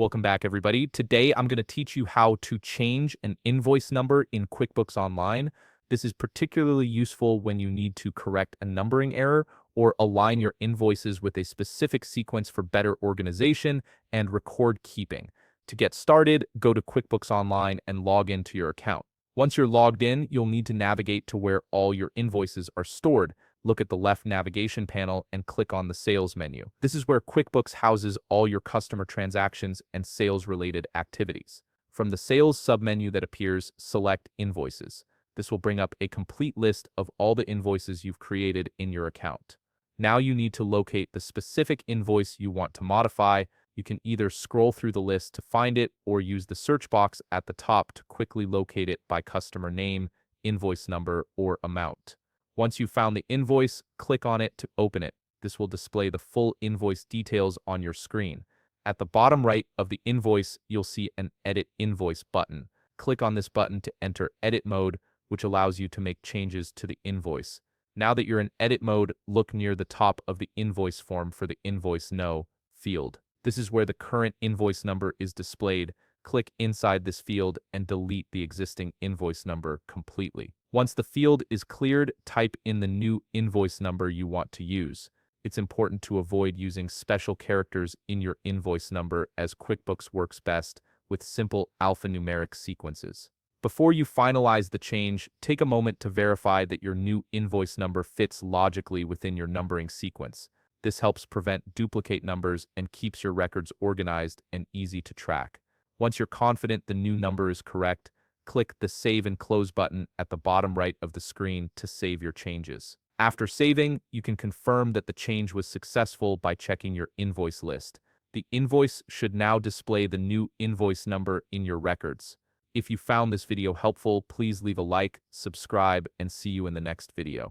Welcome back, everybody. Today, I'm going to teach you how to change an invoice number in QuickBooks Online. This is particularly useful when you need to correct a numbering error or align your invoices with a specific sequence for better organization and record keeping. To get started, go to QuickBooks Online and log into your account. Once you're logged in, you'll need to navigate to where all your invoices are stored. Look at the left navigation panel and click on the Sales menu. This is where QuickBooks houses all your customer transactions and sales-related activities. From the Sales submenu that appears, select Invoices. This will bring up a complete list of all the invoices you've created in your account. Now you need to locate the specific invoice you want to modify. You can either scroll through the list to find it or use the search box at the top to quickly locate it by customer name, invoice number, or amount. Once you've found the invoice, click on it to open it. This will display the full invoice details on your screen. At the bottom right of the invoice, you'll see an Edit Invoice button. Click on this button to enter edit mode, which allows you to make changes to the invoice. Now that you're in edit mode, look near the top of the invoice form for the Invoice No field. This is where the current invoice number is displayed. Click inside this field and delete the existing invoice number completely. Once the field is cleared, type in the new invoice number you want to use. It's important to avoid using special characters in your invoice number, as QuickBooks works best with simple alphanumeric sequences. Before you finalize the change, take a moment to verify that your new invoice number fits logically within your numbering sequence. This helps prevent duplicate numbers and keeps your records organized and easy to track. Once you're confident the new number is correct, click the Save and Close button at the bottom right of the screen to save your changes. After saving, you can confirm that the change was successful by checking your invoice list. The invoice should now display the new invoice number in your records. If you found this video helpful, please leave a like, subscribe, and see you in the next video.